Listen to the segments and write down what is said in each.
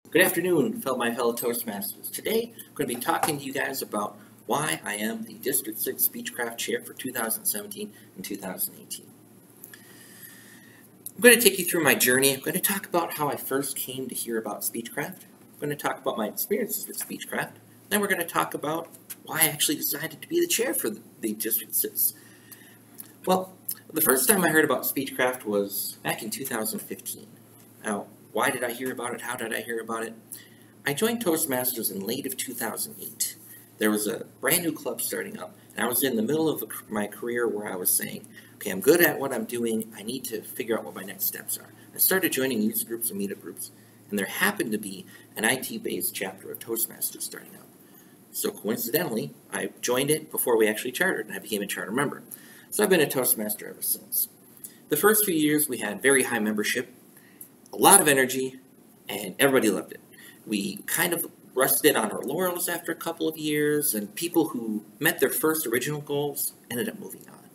Good afternoon, my fellow Toastmasters. Today, I'm going to be talking to you guys about why I am the District 6 Speechcraft Chair for 2017 and 2018. I'm going to take you through my journey. I'm going to talk about how I first came to hear about Speechcraft. I'm going to talk about my experiences with Speechcraft. Then we're going to talk about why I actually decided to be the chair for the District 6. Well, the first time I heard about Speechcraft was back in 2015. Now, why did I hear about it? How did I hear about it? I joined Toastmasters in late of 2008. There was a brand new club starting up, and I was in the middle of my career where I was saying, okay, I'm good at what I'm doing. I need to figure out what my next steps are. I started joining user groups and meetup groups, and there happened to be an IT-based chapter of Toastmasters starting up. So coincidentally, I joined it before we actually chartered, and I became a charter member. So I've been a Toastmaster ever since. The first few years, we had very high membership, a lot of energy, and everybody loved it. We kind of rested on our laurels after a couple of years, and people who met their first original goals ended up moving on.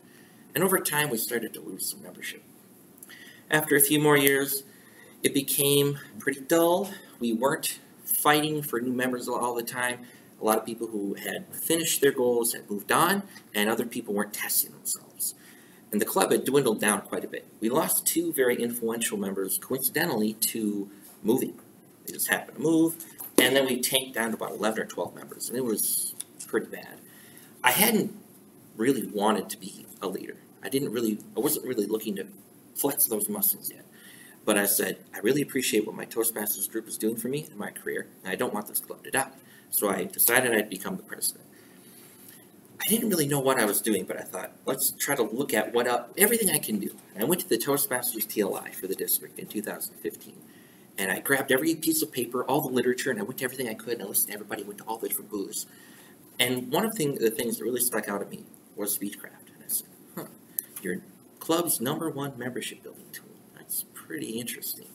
And over time, we started to lose some membership. After a few more years, it became pretty dull. We weren't fighting for new members all the time. A lot of people who had finished their goals had moved on, and other people weren't testing themselves. And the club had dwindled down quite a bit. We lost two very influential members, coincidentally, to moving. They just happened to move, and then we tanked down to about 11 or 12 members, and it was pretty bad. I hadn't really wanted to be a leader. I wasn't really looking to flex those muscles yet. But I said, I really appreciate what my Toastmasters group is doing for me in my career, and I don't want this club to die. So I decided I'd become the president. I didn't really know what I was doing, but I thought, let's try to look at everything I can do. And I went to the Toastmasters TLI for the district in 2015. And I grabbed every piece of paper, all the literature, and I went to everything I could, and I listened to everybody, went to all the different booths. And one of the things that really stuck out at me was Speechcraft. And I said, your club's #1 membership building tool. That's pretty interesting.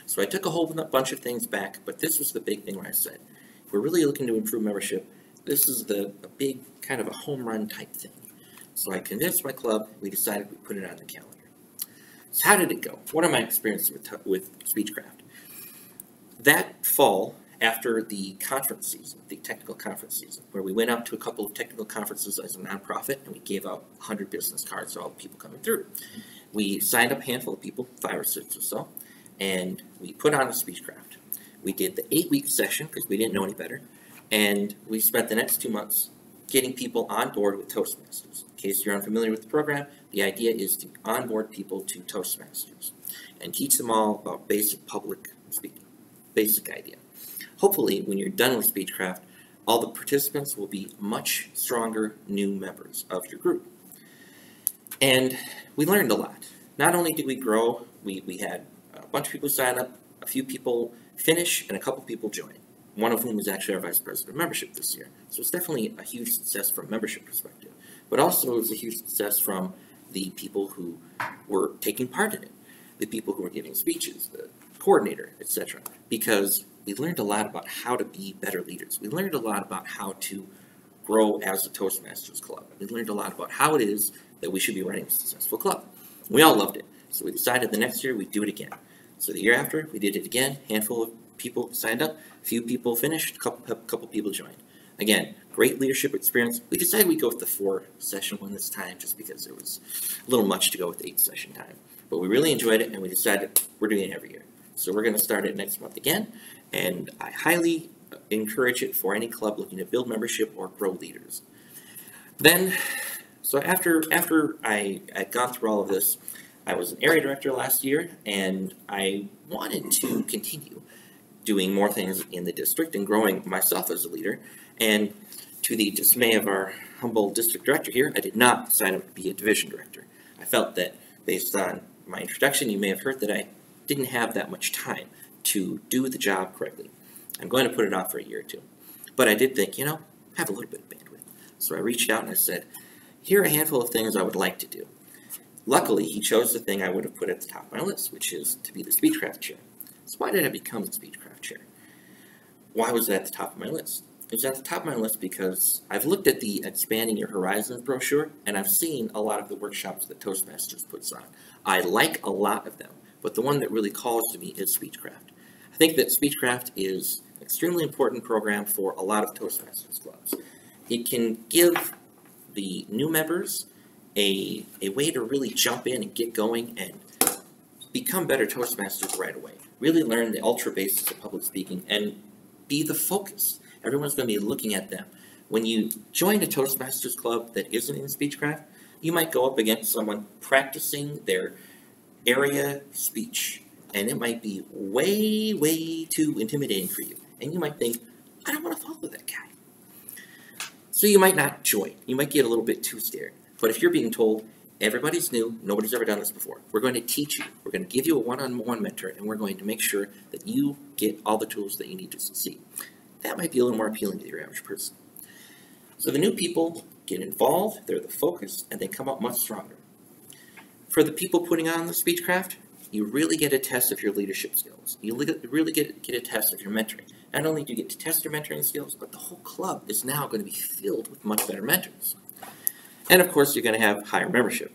So I took a whole bunch of things back, but this was the big thing where I said, if we're really looking to improve membership, this is a big kind of a home run type thing. So I convinced my club, we decided we'd put it on the calendar. So how did it go? What are my experiences with Speechcraft? That fall, after the conference season, the technical conference season, where we went up to a couple of technical conferences as a nonprofit, and we gave out 100 business cards to all the people coming through. We signed up a handful of people, 5 or 6 or so, and we put on a Speechcraft. We did the 8-week session, because we didn't know any better, and we spent the next 2 months getting people on board with Toastmasters. In case you're unfamiliar with the program, the idea is to onboard people to Toastmasters and teach them all about basic public speaking, basic idea. Hopefully, when you're done with Speechcraft, all the participants will be much stronger new members of your group. And we learned a lot. Not only did we grow, we had a bunch of people sign up, a few people finish, and a couple people join. One of whom was actually our Vice President of Membership this year. So it's definitely a huge success from a membership perspective. But also it was a huge success from the people who were taking part in it, the people who were giving speeches, the coordinator, etc. Because we learned a lot about how to be better leaders. We learned a lot about how to grow as a Toastmasters club. We learned a lot about how it is that we should be running a successful club. We all loved it. So we decided the next year we'd do it again. So the year after, we did it again. Handful of people signed up, a few people finished, a couple people joined. Again, great leadership experience. We decided we'd go with the 4-session one this time just because it was a little much to go with 8-session time. But we really enjoyed it, and we decided we're doing it every year. So we're going to start it next month again, and I highly encourage it for any club looking to build membership or grow leaders. Then, so after I'd gone through all of this, I was an area director last year, and I wanted to continue doing more things in the district and growing myself as a leader. And to the dismay of our humble district director here, I did not sign up to be a division director. I felt that based on my introduction, you may have heard that I didn't have that much time to do the job correctly. I'm going to put it off for a year or 2. But I did think, I have a little bit of bandwidth. So I reached out and I said, here are a handful of things I would like to do. Luckily, he chose the thing I would have put at the top of my list, which is to be the Speechcraft Chair. So why did I become the Speechcraft Chair? Why was it at the top of my list? It was at the top of my list because I've looked at the Expanding Your Horizons brochure, and I've seen a lot of the workshops that Toastmasters puts on. I like a lot of them, but the one that really calls to me is Speechcraft. I think that Speechcraft is an extremely important program for a lot of Toastmasters clubs. It can give the new members a way to really jump in and get going and become better Toastmasters right away. Really learn the ultra basics of public speaking and be the focus. Everyone's going to be looking at them. When you join a Toastmasters club that isn't in Speechcraft, you might go up against someone practicing their area speech, and it might be way, way too intimidating for you. And you might think, I don't want to follow that guy. So you might not join. You might get a little bit too scared. But if you're being told, everybody's new, nobody's ever done this before, we're going to teach you, we're going to give you a one-on-one mentor, and we're going to make sure that you get all the tools that you need to succeed. That might be a little more appealing to your average person. So the new people get involved, they're the focus, and they come out much stronger. For the people putting on the Speechcraft, you really get a test of your leadership skills. You really get a test of your mentoring. Not only do you get to test your mentoring skills, but the whole club is now going to be filled with much better mentors. And of course, you're going to have higher membership.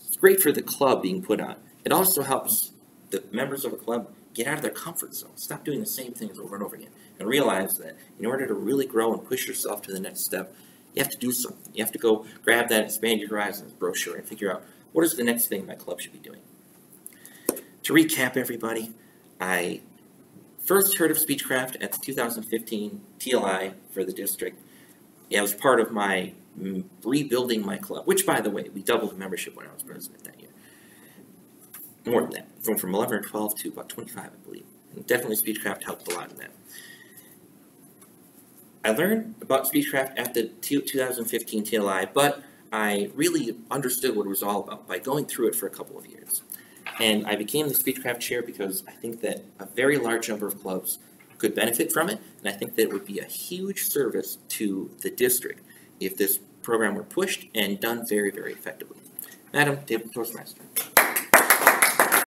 It's great for the club being put on. It also helps the members of a club get out of their comfort zone. Stop doing the same things over and over again. And realize that in order to really grow and push yourself to the next step, you have to do something. You have to go grab that Expand Your Horizons brochure and figure out what is the next thing my club should be doing. To recap, everybody, I first heard of Speechcraft at the 2015 TLI for the district. It was part of my rebuilding my club, which, by the way, we doubled the membership when I was president that year. More than that, from 11 or 12 to about 25, I believe. And definitely Speechcraft helped a lot in that. I learned about Speechcraft at the 2015 TLI, but I really understood what it was all about by going through it for a couple of years. And I became the Speechcraft Chair because I think that a very large number of clubs could benefit from it, and I think that it would be a huge service to the district if this program were pushed and done very, very effectively. Madam, David Toastmaster.